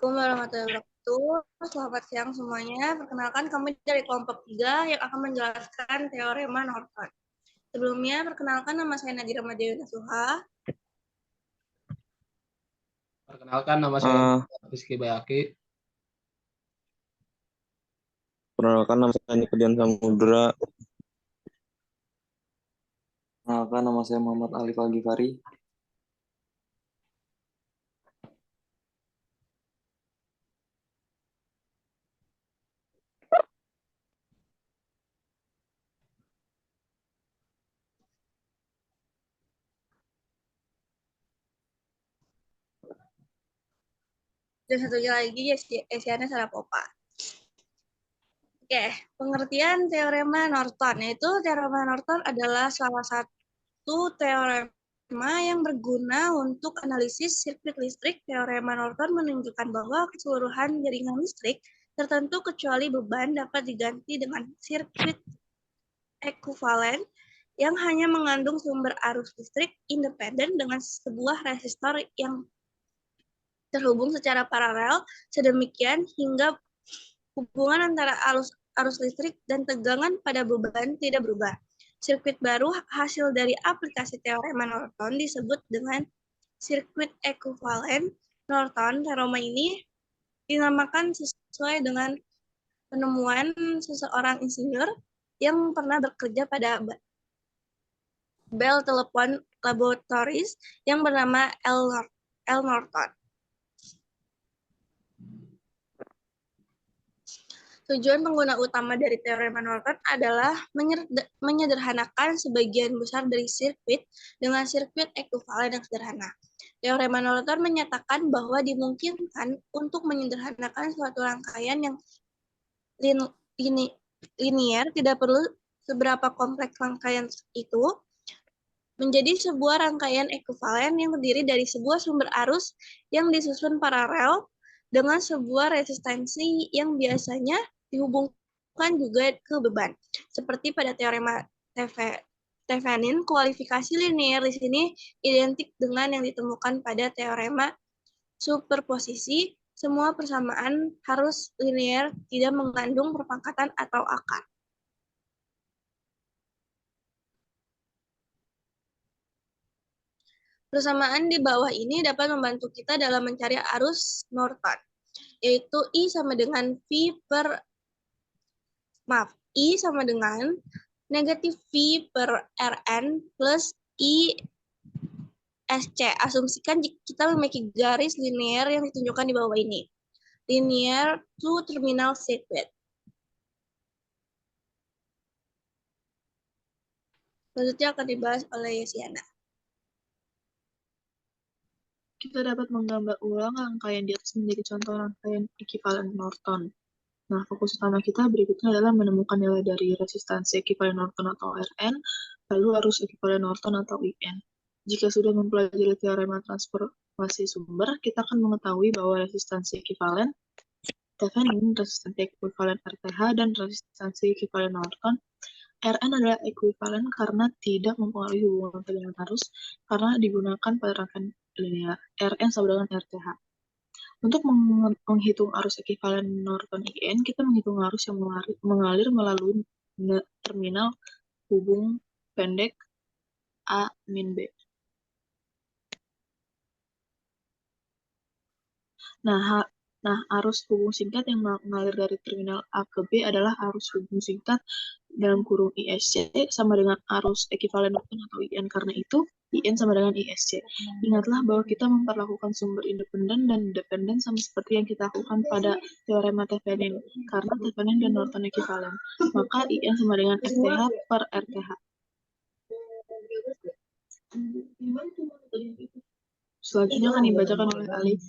Assalamualaikum warahmatullahi wabarakatuh. Selamat siang semuanya. Perkenalkan kami dari kelompok 3 yang akan menjelaskan teorema Norton. Sebelumnya, perkenalkan nama saya Nadira Madewi Nasuha. Perkenalkan nama saya Rizky Bayaki. Perkenalkan nama saya Nikdian Samudra. Perkenalkan nama saya Muhammad Alif Al-Ghifari. Dan satunya lagi Yesiana Sarapopa. Oke, pengertian teorema Norton. Yaitu teorema Norton adalah salah satu teorema yang berguna untuk analisis sirkuit listrik. Teorema Norton menunjukkan bahwa keseluruhan jaringan listrik tertentu kecuali beban dapat diganti dengan sirkuit ekuivalen yang hanya mengandung sumber arus listrik independen dengan sebuah resistor yang terhubung secara paralel sedemikian hingga hubungan antara arus listrik dan tegangan pada beban tidak berubah. Sirkuit baru hasil dari aplikasi teorema Norton disebut dengan sirkuit ekuivalen Norton. Teorema ini dinamakan sesuai dengan penemuan seseorang insinyur yang pernah bekerja pada Bell Telephone Laboratories yang bernama L. Norton. Tujuan pengguna utama dari teorema Norton adalah menyederhanakan sebagian besar dari sirkuit dengan sirkuit ekuivalen yang sederhana. Teorema Norton menyatakan bahwa dimungkinkan untuk menyederhanakan suatu rangkaian yang linier, tidak perlu seberapa kompleks rangkaian itu, menjadi sebuah rangkaian ekuivalen yang terdiri dari sebuah sumber arus yang disusun paralel dengan sebuah resistansi yang biasanya dihubungkan juga ke beban. Seperti pada teorema Thevenin, kualifikasi linear di sini identik dengan yang ditemukan pada teorema superposisi. Semua persamaan harus linear, tidak mengandung perpangkatan atau akar. Persamaan di bawah ini dapat membantu kita dalam mencari arus Norton, yaitu I sama dengan I sama dengan negatif V per Rn plus I SC. Asumsikan kita memiliki garis linear yang ditunjukkan di bawah ini. Linear to terminal circuit. Selanjutnya akan dibahas oleh Yesiana. Kita dapat menggambar ulang rangkaian di atas menjadi contoh rangkaian ekuivalen Norton. Nah, fokus utama kita berikutnya adalah menemukan nilai dari resistansi ekuivalen Norton atau Rn, lalu arus ekuivalen Norton atau In. Jika sudah mempelajari teorema transformasi sumber, kita akan mengetahui bahwa resistansi ekuivalen Thevenin, resistansi ekuivalen RTH, dan resistansi ekuivalen Norton Rn adalah ekuivalen karena tidak mempengaruhi hubungan tegangan arus karena digunakan pada rangkaian linear. Rn sama dengan RTH. Untuk menghitung arus ekuivalen Norton IN, kita menghitung arus yang mengalir melalui terminal hubung pendek A min B. Nah, arus hubung singkat yang mengalir dari terminal A ke B adalah arus hubung singkat dalam kurung ISC sama dengan arus ekuivalen Norton atau IN. Karena itu, IN sama dengan ISC. Ingatlah bahwa kita memperlakukan sumber independen dan dependen sama seperti yang kita lakukan pada teorema Thevenin. Karena Thevenin dan Norton ekuivalen, maka IN sama dengan FTH per RTH. Selanjutnya akan dibacakan oleh Alif.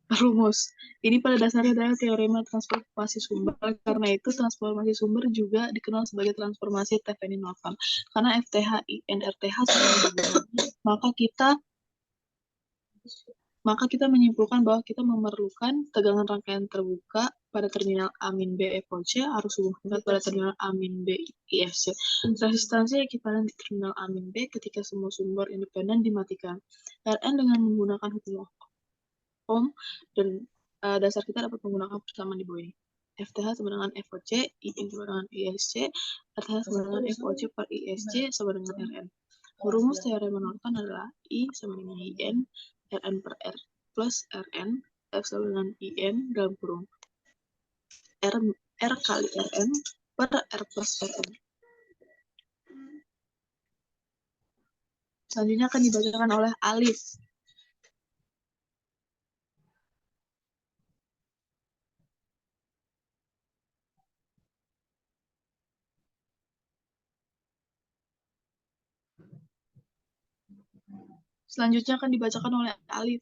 Rumus. Ini pada dasarnya adalah teorema transformasi sumber. Karena itu, transformasi sumber juga dikenal sebagai transformasi Thevenin-Norton. Karena FTH, IN, RTH sama dengan Maka kita menyimpulkan bahwa kita memerlukan tegangan rangkaian terbuka pada terminal A-B FOC harus hubung singkat pada terminal A-B IFC. Resistansi ekuivalen di terminal A-B ketika semua sumber independen dimatikan. Rn dengan menggunakan hukum Ohm dan dasar kita dapat menggunakan persamaan di bawah ini. FTH sama dengan FOC, IN sama dengan ISC, RTH sama dengan FOC per ISC sama dengan Rn. Rumus teorema Norton adalah I sama dengan IN, Rn per R plus Rn, F sama dengan IN dalam kurung R kali Rn per R plus Rn. Selanjutnya akan dibacakan oleh Alif. Selanjutnya akan dibacakan oleh Alif.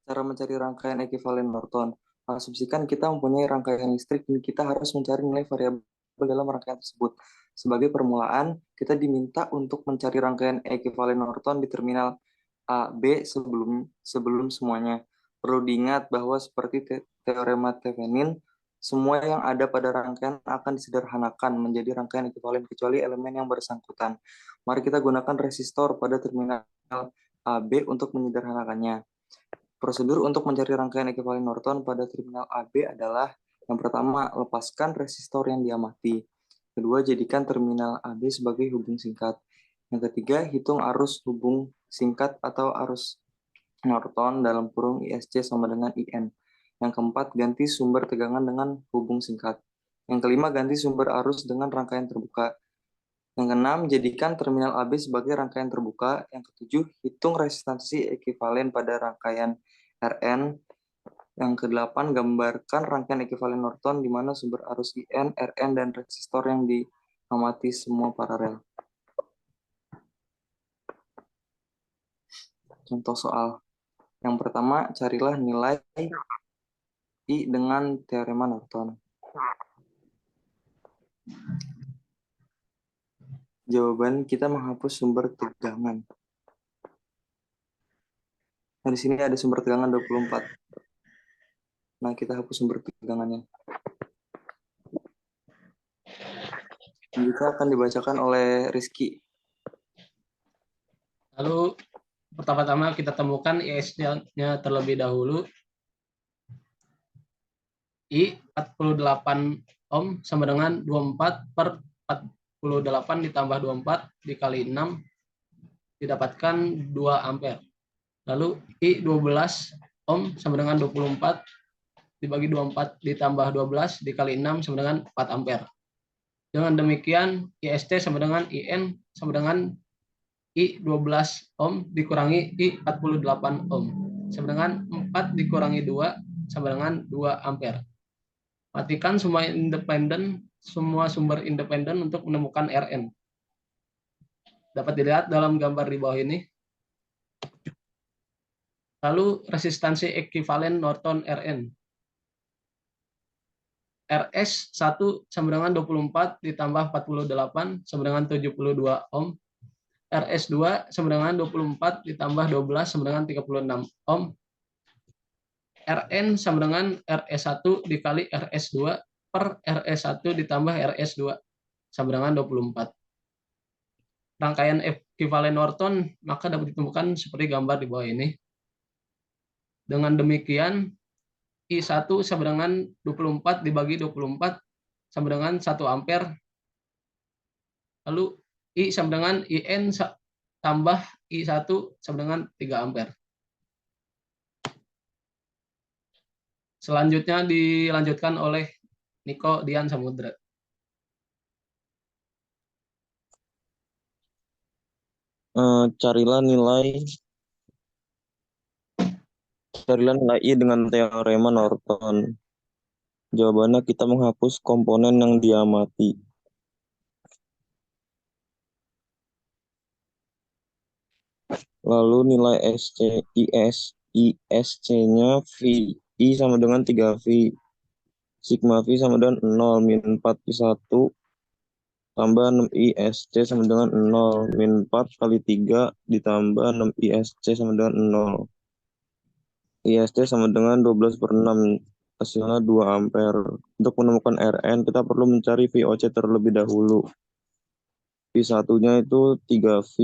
Cara mencari rangkaian ekuivalen Norton. Asumsikan kita mempunyai rangkaian listrik dan kita harus mencari nilai variabel dalam rangkaian tersebut. Sebagai permulaan, kita diminta untuk mencari rangkaian ekuivalen Norton di terminal A, B sebelum semuanya. Perlu diingat bahwa seperti teorema Thevenin, semua yang ada pada rangkaian akan disederhanakan menjadi rangkaian ekuivalen kecuali elemen yang bersangkutan. Mari kita gunakan resistor pada terminal AB untuk menyederhanakannya. Prosedur untuk mencari rangkaian ekuivalen Norton pada terminal AB adalah yang pertama, lepaskan resistor yang diamati. Kedua, jadikan terminal AB sebagai hubung singkat. Yang ketiga, hitung arus hubung singkat atau arus Norton dalam kurung ISC sama dengan IN. Yang keempat, ganti sumber tegangan dengan hubung singkat. Yang kelima, ganti sumber arus dengan rangkaian terbuka. Yang keenam, jadikan terminal AB sebagai rangkaian terbuka. Yang ketujuh, hitung resistansi ekuivalen pada rangkaian Rn. Yang kedelapan, gambarkan rangkaian ekuivalen Norton di mana sumber arus IN, Rn, dan resistor yang diamati semua paralel. Contoh soal. Yang pertama, carilah nilai I dengan teorema Norton. Jawaban kita menghapus sumber tegangan. Nah, di sini ada sumber tegangan 24. Nah, kita hapus sumber tegangannya. Selanjutnya akan dibacakan oleh Rizky. Lalu pertama-tama kita temukan IS-nya terlebih dahulu. I 48 ohm sama dengan 24 per 48 ditambah 24 dikali 6 didapatkan 2 ampere. Lalu I 12 ohm sama dengan 24 dibagi 24 ditambah 12 dikali 6 sama dengan 4 ampere. Dengan demikian IST sama dengan IN sama dengan I 12 ohm dikurangi I 48 ohm sama dengan 4 dikurangi 2 sama dengan 2 ampere. Matikan semua sumber independen untuk menemukan Rn. Dapat dilihat dalam gambar di bawah ini. Lalu resistansi ekuivalen Norton Rn. RS 1 sama dengan 24 ditambah 48 sama dengan 72 ohm. RS 2 sama dengan 24 ditambah 12 sama dengan 36 ohm. Rn sama dengan RS1 dikali RS2 per RS1 ditambah RS2 sama dengan 24. Rangkaian ekuivalen Norton maka dapat ditemukan seperti gambar di bawah ini. Dengan demikian, I1 sama dengan 24 dibagi 24 sama dengan 1 ampere. Lalu I sama dengan IN tambah I1 sama dengan 3 ampere. Selanjutnya dilanjutkan oleh Niko Dian Samudra. Carilah nilai I dengan teorema Norton. Jawabannya kita menghapus komponen yang diamati. Lalu nilai ISC-nya V. I sama dengan 3V. Sigma V sama dengan 0 min 4 V1 tambah 6 ISC sama dengan 0. Min 4 kali 3 ditambah 6 ISC sama dengan 0. ISC sama dengan 12/6. Hasilnya 2 ampere. Untuk menemukan Rn, kita perlu mencari VOC terlebih dahulu. V1-nya itu 3V,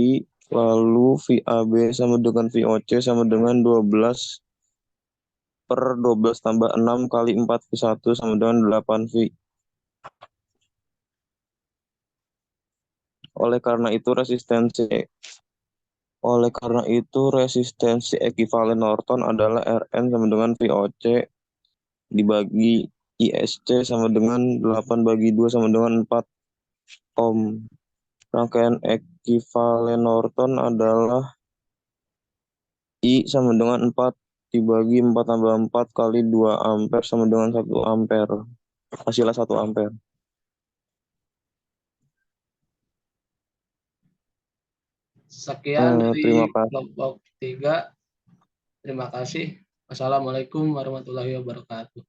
lalu VAB sama dengan VOC sama dengan 12/12 tambah 6 kali 4 V1 sama dengan 8V. Oleh karena itu resistensi ekivalen Norton adalah Rn sama dengan VOC dibagi ISC sama dengan 8 bagi 2 sama dengan 4 ohm. Rangkaian ekivalen Norton adalah I sama dengan 4 dibagi 4 tambah 4 kali 2 ampere sama dengan 1 ampere. Hasilnya 1 ampere. Sekian dari Terima kasih. kelompok 3. Terima kasih. Wassalamualaikum warahmatullahi wabarakatuh.